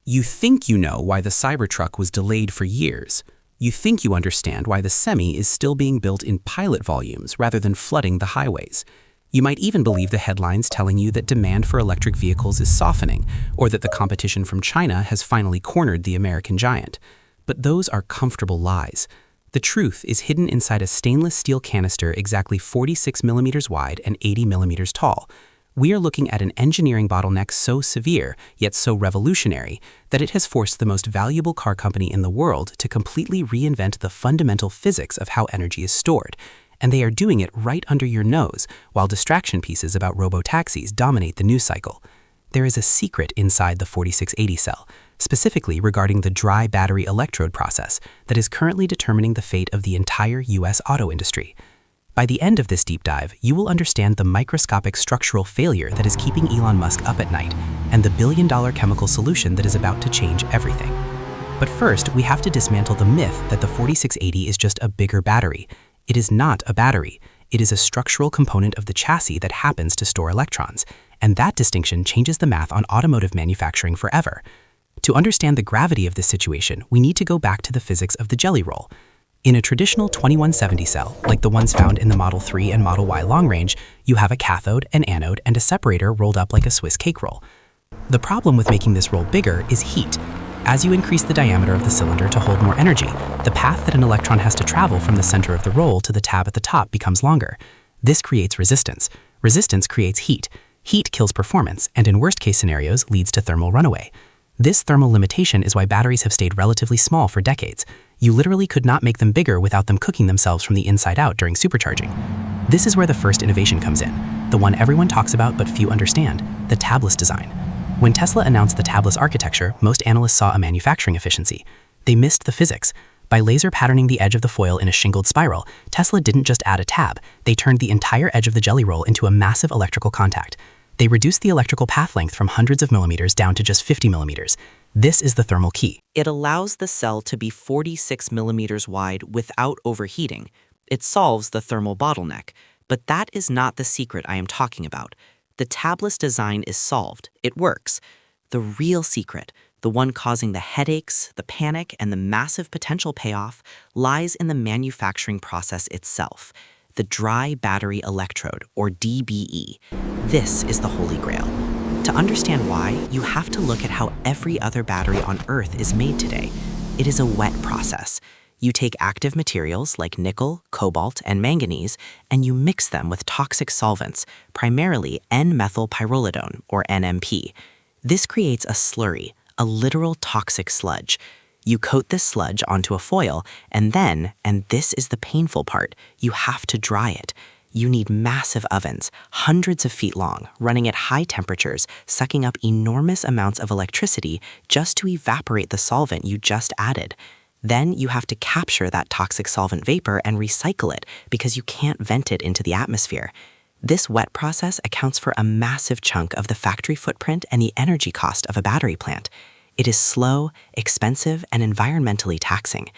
You think you know why the Cybertruck was delayed for years. You think you understand why the Semi is still being built in pilot volumes rather than flooding the highways. You might even believe the headlines telling you that demand for electric vehicles is softening, or that the competition from China has finally cornered the American giant. But those are comfortable lies. The truth is hidden inside a stainless steel canister exactly 46 millimeters wide and 80 millimeters tall. We are looking at an engineering bottleneck so severe, yet so revolutionary, that it has forced the most valuable car company in the world to completely reinvent the fundamental physics of how energy is stored. And they are doing it right under your nose, while distraction pieces about robo-taxis dominate the news cycle. There is a secret inside the 4680 cell, specifically regarding the dry battery electrode process that is currently determining the fate of the entire US auto industry. By the end of this deep dive, you will understand the microscopic structural failure that is keeping Elon Musk up at night and the billion-dollar chemical solution that is about to change everything. But first, we have to dismantle the myth that the 4680 is just a bigger battery. It is not a battery. It is a structural component of the chassis that happens to store electrons, and that distinction changes the math on automotive manufacturing forever. To understand the gravity of this situation, we need to go back to the physics of the jelly roll. In a traditional 2170 cell, like the ones found in the Model 3 and Model Y long range, you have a cathode, an anode, and a separator rolled up like a Swiss cake roll. The problem with making this roll bigger is heat. As you increase the diameter of the cylinder to hold more energy, the path that an electron has to travel from the center of the roll to the tab at the top becomes longer. This creates resistance. Resistance creates heat. Heat kills performance, and in worst-case scenarios leads to thermal runaway. This thermal limitation is why batteries have stayed relatively small for decades. You literally could not make them bigger without them cooking themselves from the inside out during supercharging. This is where the first innovation comes in, the one everyone talks about but few understand, the tabless design. When Tesla announced the tabless architecture, most analysts saw a manufacturing efficiency. They missed the physics. By laser patterning the edge of the foil in a shingled spiral, Tesla didn't just add a tab, they turned the entire edge of the jelly roll into a massive electrical contact. They reduced the electrical path length from hundreds of millimeters down to just 50 millimeters. This is the thermal key. It allows the cell to be 46 millimeters wide without overheating. It solves the thermal bottleneck. But that is not the secret I am talking about. The tabless design is solved. It works. The real secret, the one causing the headaches, the panic, and the massive potential payoff, lies in the manufacturing process itself. The Dry Battery Electrode, or DBE. This is the holy grail. To understand why, you have to look at how every other battery on Earth is made today. It is a wet process. You take active materials like nickel, cobalt, and manganese, and you mix them with toxic solvents, primarily N-methylpyrrolidone, or NMP. This creates a slurry, a literal toxic sludge. You coat this sludge onto a foil, and then, and this is the painful part, you have to dry it. You need massive ovens, hundreds of feet long, running at high temperatures, sucking up enormous amounts of electricity just to evaporate the solvent you just added. Then you have to capture that toxic solvent vapor and recycle it because you can't vent it into the atmosphere. This wet process accounts for a massive chunk of the factory footprint and the energy cost of a battery plant. It is slow, expensive, and environmentally taxing.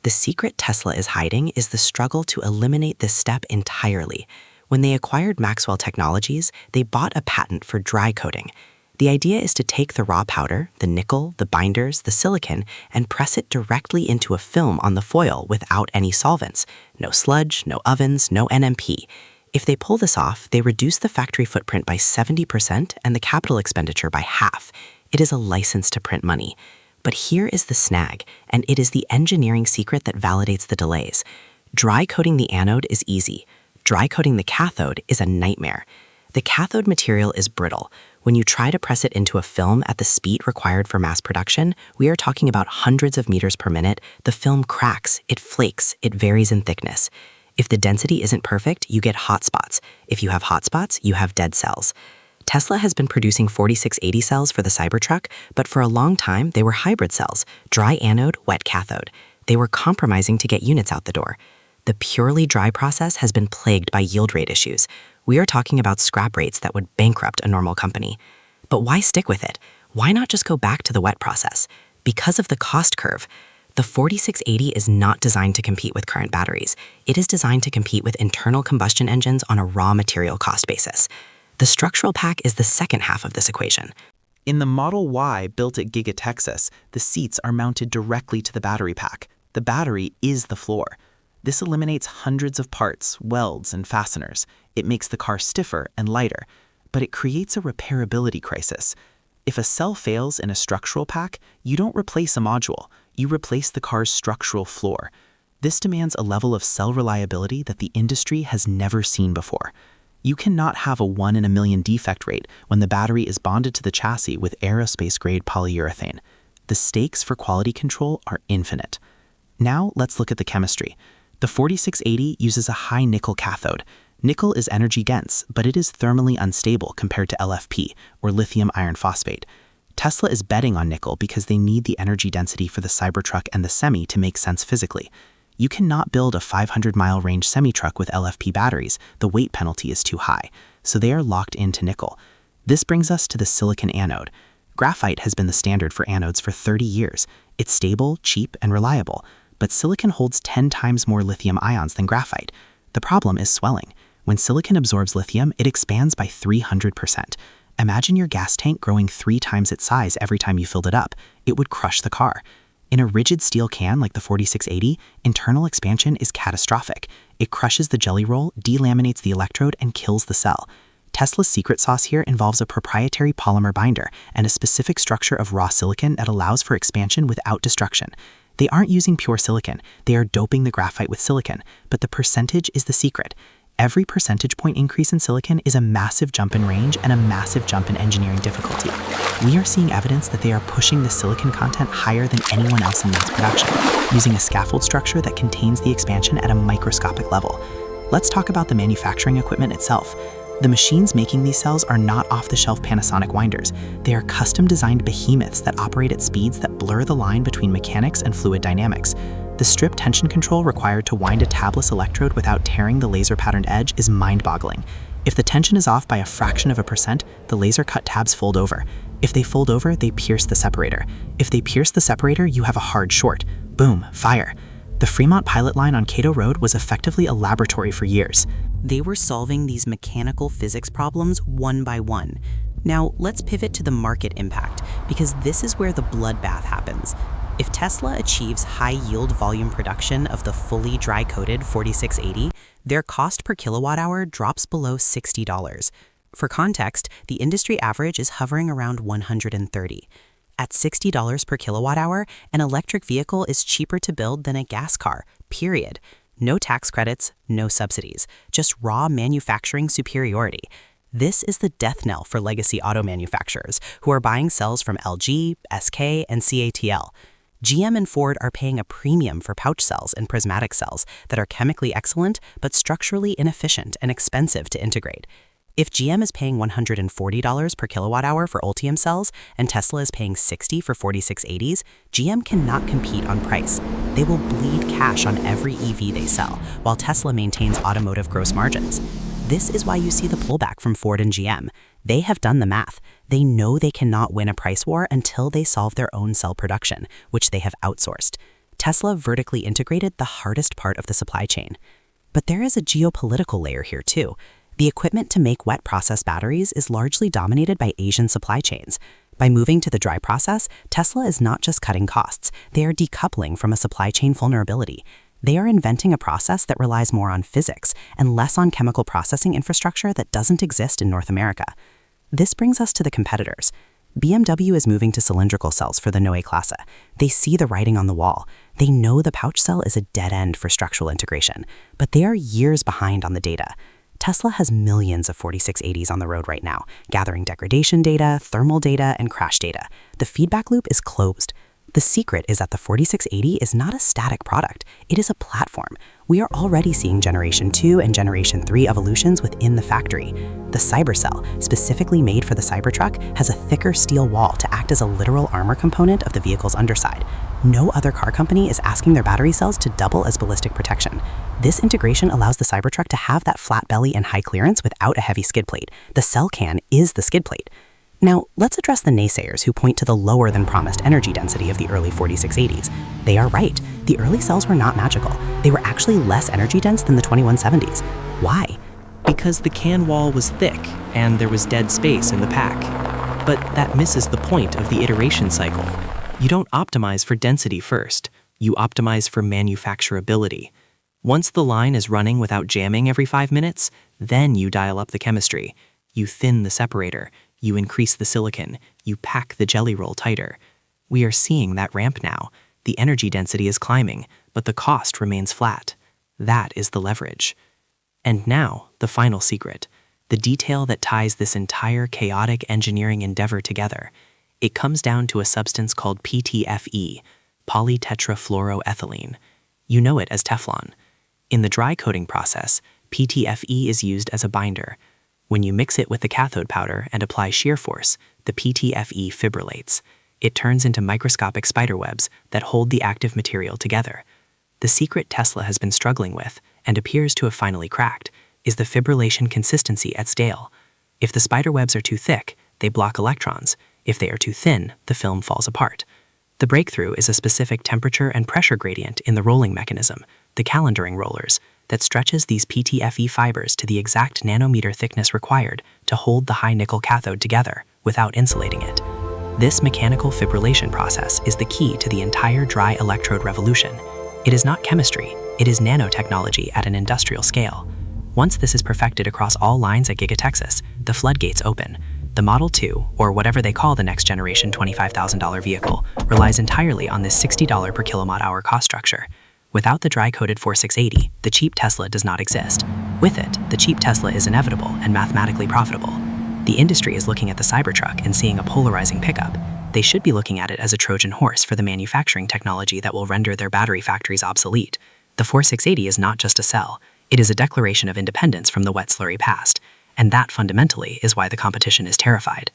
The secret Tesla is hiding is the struggle to eliminate this step entirely. When they acquired Maxwell Technologies, they bought a patent for dry coating. The idea is to take the raw powder, the nickel, the binders, the silicon, and press it directly into a film on the foil without any solvents. No sludge, no ovens, no NMP. If they pull this off, they reduce the factory footprint by 70% and the capital expenditure by half. It is a license to print money. But here is the snag, and it is the engineering secret that validates the delays. Dry coating the anode is easy. Dry coating the cathode is a nightmare. The cathode material is brittle. When you try to press it into a film at the speed required for mass production, we are talking about hundreds of meters per minute, the film cracks, it flakes, it varies in thickness. If the density isn't perfect, you get hot spots. If you have hot spots, you have dead cells. Tesla has been producing 4680 cells for the Cybertruck, but for a long time they were hybrid cells, dry anode, wet cathode. They were compromising to get units out the door. The purely dry process has been plagued by yield rate issues. We are talking about scrap rates that would bankrupt a normal company. But why stick with it? Why not just go back to the wet process? Because of the cost curve. The 4680 is not designed to compete with current batteries. It is designed to compete with internal combustion engines on a raw material cost basis. The structural pack is the second half of this equation. In the Model Y built at Giga Texas, the seats are mounted directly to the battery pack. The battery is the floor. This eliminates hundreds of parts, welds, and fasteners. It makes the car stiffer and lighter, but it creates a repairability crisis. If a cell fails in a structural pack, you don't replace a module, you replace the car's structural floor. This demands a level of cell reliability that the industry has never seen before. You cannot have a 1 in a million defect rate when the battery is bonded to the chassis with aerospace-grade polyurethane. The stakes for quality control are infinite. Now let's look at the chemistry. The 4680 uses a high nickel cathode. Nickel is energy dense, but it is thermally unstable compared to LFP, or lithium iron phosphate. Tesla is betting on nickel because they need the energy density for the Cybertruck and the Semi to make sense physically. You cannot build a 500-mile range semi-truck with LFP batteries. The weight penalty is too high, so they are locked into nickel. This brings us to the silicon anode. Graphite has been the standard for anodes for 30 years. It's stable, cheap, and reliable, but silicon holds 10 times more lithium ions than graphite. The problem is swelling. When silicon absorbs lithium, it expands by 300%. Imagine your gas tank growing 3 times its size every time you filled it up. It would crush the car. In a rigid steel can like the 4680, internal expansion is catastrophic. It crushes the jelly roll, delaminates the electrode, and kills the cell. Tesla's secret sauce here involves a proprietary polymer binder and a specific structure of raw silicon that allows for expansion without destruction. They aren't using pure silicon, they are doping the graphite with silicon, but the percentage is the secret. Every percentage point increase in silicon is a massive jump in range and a massive jump in engineering difficulty. We are seeing evidence that they are pushing the silicon content higher than anyone else in mass production, using a scaffold structure that contains the expansion at a microscopic level. Let's talk about the manufacturing equipment itself. The machines making these cells are not off-the-shelf Panasonic winders. They are custom-designed behemoths that operate at speeds that blur the line between mechanics and fluid dynamics. The strip tension control required to wind a tabless electrode without tearing the laser-patterned edge is mind-boggling. If the tension is off by a fraction of a percent, the laser-cut tabs fold over. If they fold over, they pierce the separator. If they pierce the separator, you have a hard short. Boom, fire. The Fremont pilot line on Cato Road was effectively a laboratory for years. They were solving these mechanical physics problems one by one. Now, let's pivot to the market impact, because this is where the bloodbath happens. If Tesla achieves high-yield volume production of the fully dry-coated 4680, their cost per kilowatt-hour drops below $60. For context, the industry average is hovering around $130. At $60 per kilowatt-hour, an electric vehicle is cheaper to build than a gas car, period. No tax credits, no subsidies, just raw manufacturing superiority. This is the death knell for legacy auto manufacturers who are buying cells from LG, SK, and CATL. GM and Ford are paying a premium for pouch cells and prismatic cells that are chemically excellent but structurally inefficient and expensive to integrate. If GM is paying $140 per kilowatt-hour for Ultium cells and Tesla is paying $60 for 4680s, GM cannot compete on price. They will bleed cash on every EV they sell, while Tesla maintains automotive gross margins. This is why you see the pullback from Ford and GM. They have done the math. They know they cannot win a price war until they solve their own cell production, which they have outsourced. Tesla vertically integrated the hardest part of the supply chain. But there is a geopolitical layer here too. The equipment to make wet process batteries is largely dominated by Asian supply chains. By moving to the dry process, Tesla is not just cutting costs, they are decoupling from a supply chain vulnerability. They are inventing a process that relies more on physics and less on chemical processing infrastructure that doesn't exist in North America. This brings us to the competitors. BMW is moving to cylindrical cells for the Neue Klasse. They see the writing on the wall. They know the pouch cell is a dead end for structural integration, but they are years behind on the data. Tesla has millions of 4680s on the road right now, gathering degradation data, thermal data, and crash data. The feedback loop is closed. The secret is that the 4680 is not a static product, it is a platform. We are already seeing Generation 2 and Generation 3 evolutions within the factory. The Cybercell, specifically made for the Cybertruck, has a thicker steel wall to act as a literal armor component of the vehicle's underside. No other car company is asking their battery cells to double as ballistic protection. This integration allows the Cybertruck to have that flat belly and high clearance without a heavy skid plate. The cell can is the skid plate. Now, let's address the naysayers who point to the lower than promised energy density of the early 4680s. They are right. The early cells were not magical. They were actually less energy dense than the 2170s. Why? Because the can wall was thick and there was dead space in the pack. But that misses the point of the iteration cycle. You don't optimize for density first. You optimize for manufacturability. Once the line is running without jamming every 5 minutes, then you dial up the chemistry. You thin the separator. You increase the silicon. You pack the jelly roll tighter. We are seeing that ramp now. The energy density is climbing, but the cost remains flat. That is the leverage. And now, the final secret. The detail that ties this entire chaotic engineering endeavor together. It comes down to a substance called PTFE, polytetrafluoroethylene. You know it as Teflon. In the dry coating process, PTFE is used as a binder. When you mix it with the cathode powder and apply shear force, the PTFE fibrillates. It turns into microscopic spiderwebs that hold the active material together. The secret Tesla has been struggling with, and appears to have finally cracked, is the fibrillation consistency at scale. If the spiderwebs are too thick, they block electrons. If they are too thin, the film falls apart. The breakthrough is a specific temperature and pressure gradient in the rolling mechanism, the calendaring rollers, that stretches these PTFE fibers to the exact nanometer thickness required to hold the high-nickel cathode together without insulating it. This mechanical fibrillation process is the key to the entire dry electrode revolution. It is not chemistry, it is nanotechnology at an industrial scale. Once this is perfected across all lines at Gigatexas, the floodgates open. The Model 2, or whatever they call the next generation $25,000 vehicle, relies entirely on this $60 per kilowatt-hour cost structure. Without the dry-coated 4680, the cheap Tesla does not exist. With it, the cheap Tesla is inevitable and mathematically profitable. The industry is looking at the Cybertruck and seeing a polarizing pickup. They should be looking at it as a Trojan horse for the manufacturing technology that will render their battery factories obsolete. The 4680 is not just a cell. It is a declaration of independence from the wet slurry past. And that fundamentally is why the competition is terrified.